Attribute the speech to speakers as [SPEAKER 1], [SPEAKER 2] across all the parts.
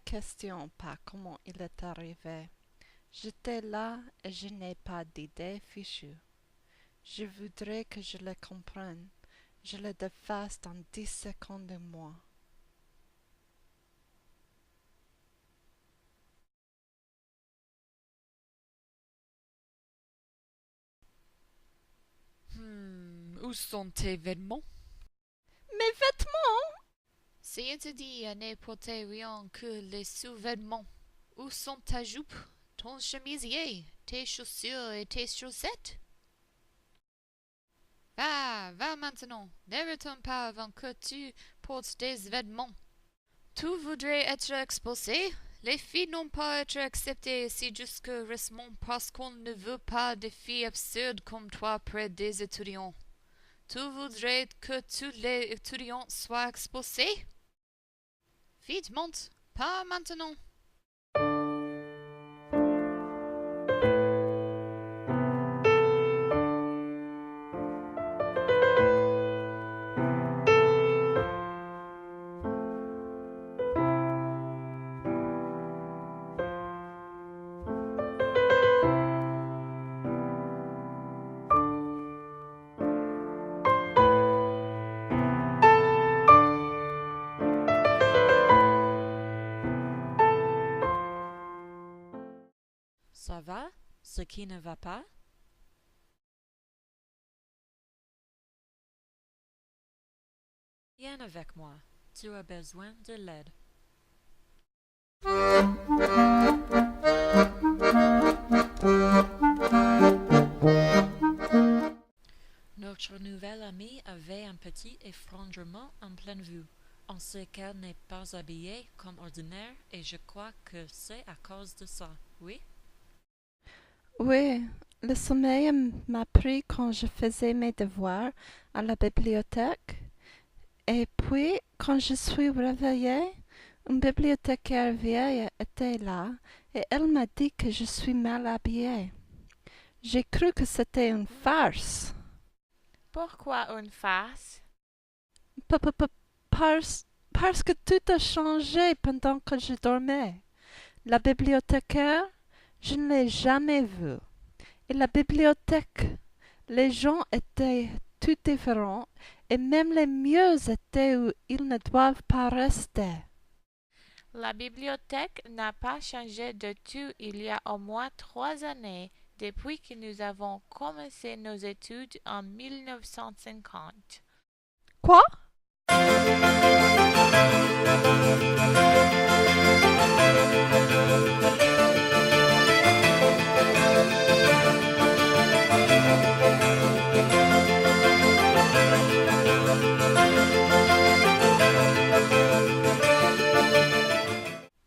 [SPEAKER 1] questionne pas comment il est arrivé. J'étais là et je n'ai pas d'idée fichue. Je voudrais que je le comprenne. Je le défasse dans 10 secondes de moi.
[SPEAKER 2] Où sont tes vêtements?
[SPEAKER 1] Mes vêtements!
[SPEAKER 2] C'est interdit à ne porter rien que les sous-vêtements. Où sont ta jupe, ton chemisier, tes chaussures et tes chaussettes? Va maintenant, ne retourne pas avant que tu portes des vêtements. Tu voudrais être expulsé? Les filles n'ont pas à être acceptées ici jusqu'au récemment parce qu'on ne veut pas de filles absurdes comme toi près des étudiants. Tu voudrais que tous les étudiants soient expulsés? Vite, monte, pas maintenant.
[SPEAKER 3] Ça va? Ce qui ne va pas? Viens avec moi. Tu as besoin de l'aide. Notre nouvelle amie avait un petit effondrement en pleine vue. On sait qu'elle n'est pas habillée comme ordinaire et je crois que c'est à cause de ça, oui?
[SPEAKER 1] Oui, le sommeil m'a pris quand je faisais mes devoirs à la bibliothèque. Et puis, quand je suis réveillée, une bibliothécaire vieille était là et elle m'a dit que je suis mal habillée. J'ai cru que c'était une farce.
[SPEAKER 4] Pourquoi une farce?
[SPEAKER 1] Pa- pa- pa- Parce, parce que tout a changé pendant que je dormais. La bibliothécaire, je ne l'ai jamais vue. Et la bibliothèque, les gens étaient tout différents et même les mieux étaient où ils ne doivent pas rester.
[SPEAKER 4] La bibliothèque n'a pas changé de tout il y a au moins 3 années, depuis que nous avons commencé nos études en 1950.
[SPEAKER 1] Quoi?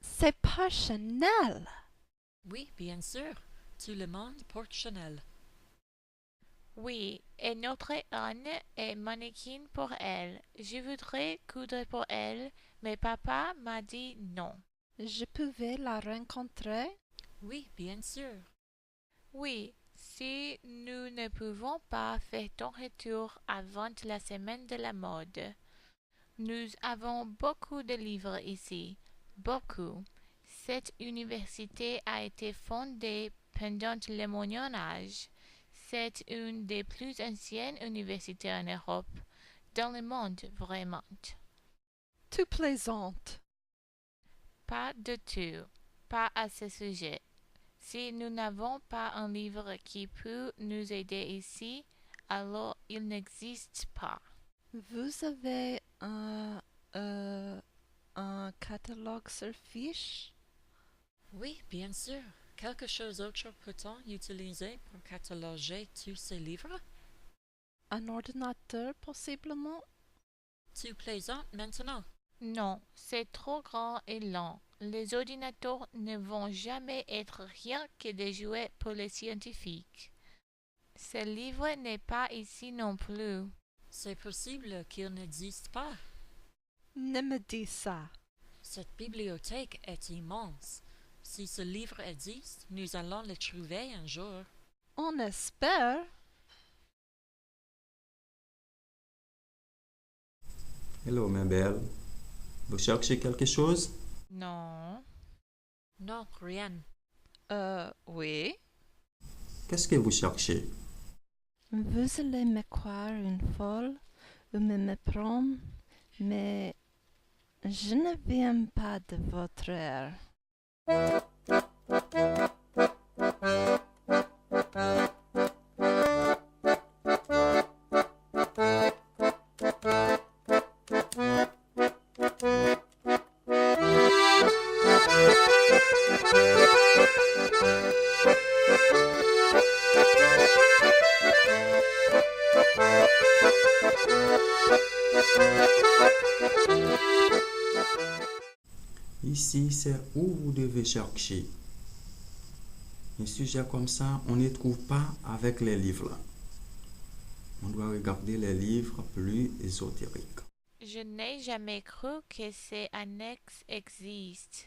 [SPEAKER 1] C'est pas Chanel.
[SPEAKER 3] Oui, bien sûr. Tout le monde porte Chanel.
[SPEAKER 4] Oui, et notre Anne est mannequin pour elle. Je voudrais coudre pour elle, mais papa m'a dit non.
[SPEAKER 1] Je pouvais la rencontrer.
[SPEAKER 3] Oui, bien sûr.
[SPEAKER 4] Oui, si nous ne pouvons pas faire ton retour avant la semaine de la mode. Nous avons beaucoup de livres ici, beaucoup. Cette université a été fondée pendant le Moyen Âge. C'est une des plus anciennes universités en Europe, dans le monde vraiment.
[SPEAKER 1] Tu plaisantes.
[SPEAKER 4] Pas de tout, pas à ce sujet. Si nous n'avons pas un livre qui peut nous aider ici, alors il n'existe pas.
[SPEAKER 1] Vous avez un catalogue sur fiche?
[SPEAKER 3] Oui, bien sûr. Quelque chose d'autre peut-on utiliser pour cataloguer tous ces livres?
[SPEAKER 1] Un ordinateur possiblement?
[SPEAKER 3] Tu plaisantes maintenant?
[SPEAKER 4] Non, c'est trop grand et lent. Les ordinateurs ne vont jamais être rien que des jouets pour les scientifiques. Ce livre n'est pas ici non plus.
[SPEAKER 3] C'est possible qu'il n'existe pas.
[SPEAKER 1] Ne me dis ça.
[SPEAKER 3] Cette bibliothèque est immense. Si ce livre existe, nous allons le trouver un jour.
[SPEAKER 1] On espère.
[SPEAKER 5] Hello, ma belle. Vous cherchez quelque chose?
[SPEAKER 4] Non.
[SPEAKER 3] Non, rien.
[SPEAKER 1] Oui.
[SPEAKER 5] Qu'est-ce que vous cherchez?
[SPEAKER 1] Vous allez me croire une folle ou me méprendre, mais je ne viens pas de votre ère.
[SPEAKER 5] Ici, c'est où vous devez chercher. Un sujet comme ça, on ne trouve pas avec les livres. On doit regarder les livres plus ésotériques.
[SPEAKER 4] Je n'ai jamais cru que ces annexes existent.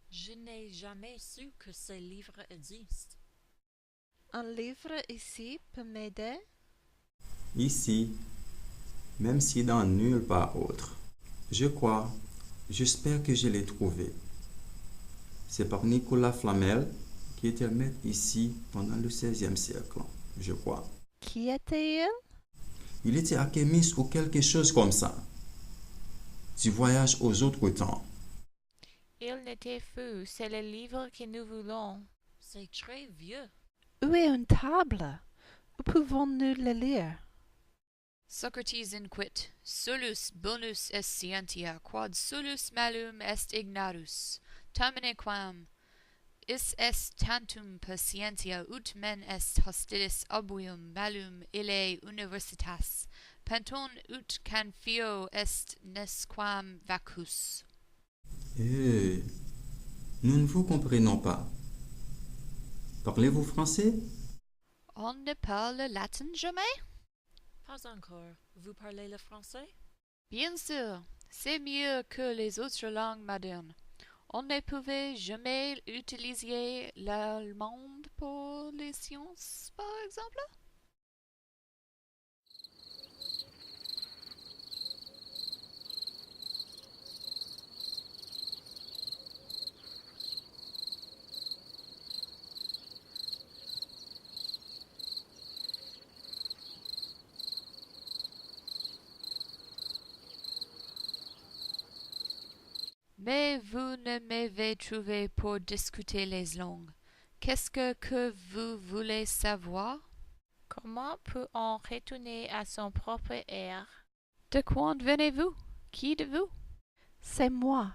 [SPEAKER 3] Je n'ai jamais su que ces livres existent.
[SPEAKER 1] Un livre ici peut m'aider?
[SPEAKER 5] Ici, même si dans nulle part autre. J'espère que je l'ai trouvé. C'est par Nicolas Flamel, qui était maître ici pendant le XVIe siècle, je crois.
[SPEAKER 1] Qui était-il?
[SPEAKER 5] Il était alchimiste ou quelque chose comme ça. Du voyage aux autres temps.
[SPEAKER 4] Il n'était fou, c'est le livre que nous voulons.
[SPEAKER 3] C'est très vieux.
[SPEAKER 1] Où est une table? Où pouvons-nous le lire?
[SPEAKER 2] Socrates inquit, solus bonus est scientia, quod solus malum est ignatus, termine quam is est tantum per scientia ut men est hostilis obium malum ille universitas, penton ut canfio est nesquam vacus.
[SPEAKER 5] Eh, nous ne vous comprenons pas. Parlez-vous français?
[SPEAKER 2] On ne parle latin jamais?
[SPEAKER 3] Pas encore. Vous parlez le français?
[SPEAKER 2] Bien sûr, c'est mieux que les autres langues modernes. On ne pouvait jamais utiliser l'allemand pour les sciences, par exemple? Mais vous ne m'avez trouvé pour discuter les langues. Qu'est-ce que vous voulez savoir?
[SPEAKER 4] Comment peut-on retourner à son propre ère?
[SPEAKER 2] De quand venez-vous? Qui de vous?
[SPEAKER 1] C'est moi.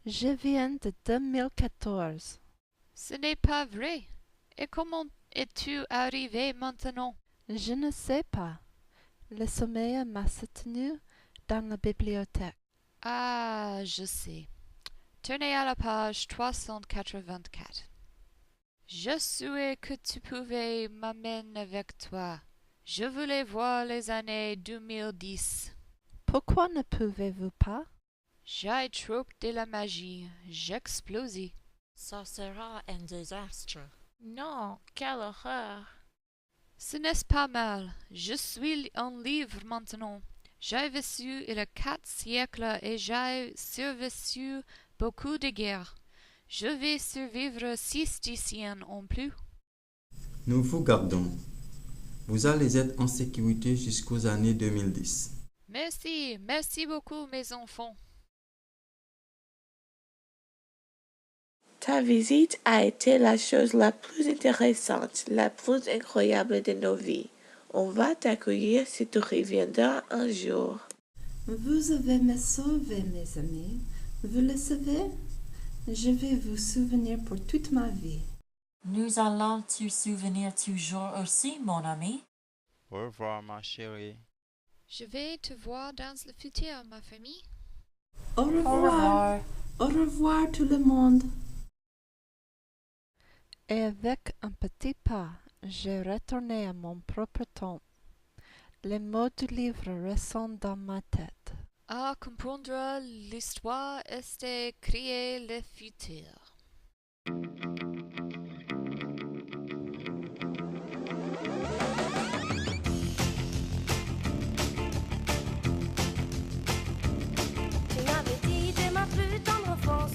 [SPEAKER 1] Je viens de 2014.
[SPEAKER 2] Ce n'est pas vrai. Et comment es-tu arrivé maintenant?
[SPEAKER 1] Je ne sais pas. Le sommeil m'a soutenu dans la bibliothèque.
[SPEAKER 2] Ah, je sais. Tournez à la page 384. Je souhaitais que tu pouvais m'amener avec toi. Je voulais voir les années 2010.
[SPEAKER 1] Pourquoi ne pouvez-vous pas?
[SPEAKER 2] J'ai trop de la magie. J'explose.
[SPEAKER 3] Ça sera un désastre.
[SPEAKER 4] Non, quelle horreur!
[SPEAKER 2] Ce n'est pas mal. Je suis en livre maintenant. J'ai vécu il y a 4 siècles et j'ai survécu beaucoup de guerres. Je vais survivre 6 décennies en plus.
[SPEAKER 5] Nous vous gardons. Vous allez être en sécurité jusqu'aux années 2010.
[SPEAKER 2] Merci, merci beaucoup mes enfants.
[SPEAKER 6] Ta visite a été la chose la plus intéressante, la plus incroyable de nos vies. On va t'accueillir si tu reviendras un jour.
[SPEAKER 1] Vous avez me sauvé, mes amis. Vous le savez? Je vais vous souvenir pour toute ma vie.
[SPEAKER 3] Nous allons te souvenir toujours aussi, mon ami.
[SPEAKER 7] Au revoir, ma chérie.
[SPEAKER 2] Je vais te voir dans le futur, ma famille.
[SPEAKER 1] Au revoir. Au revoir tout le monde. Et avec un petit pas, j'ai retourné à mon propre temps. Les mots du livre résonnent dans ma tête.
[SPEAKER 2] À comprendre l'histoire est de créer le futur.
[SPEAKER 8] Tu m'avais dit dès ma plus tendre enfance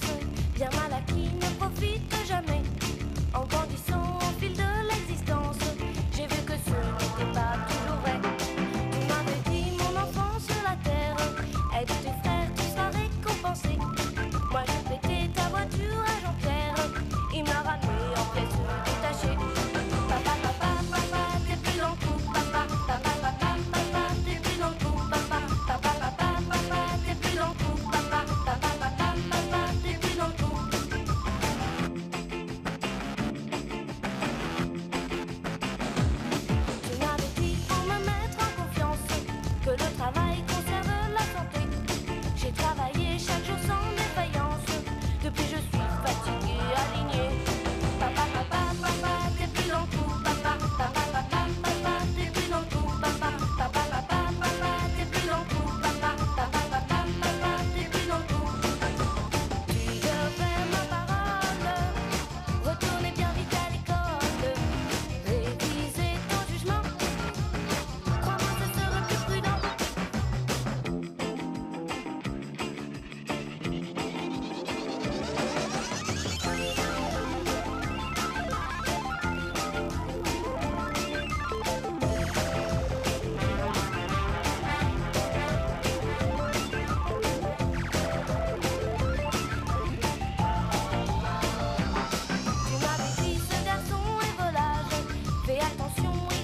[SPEAKER 8] attention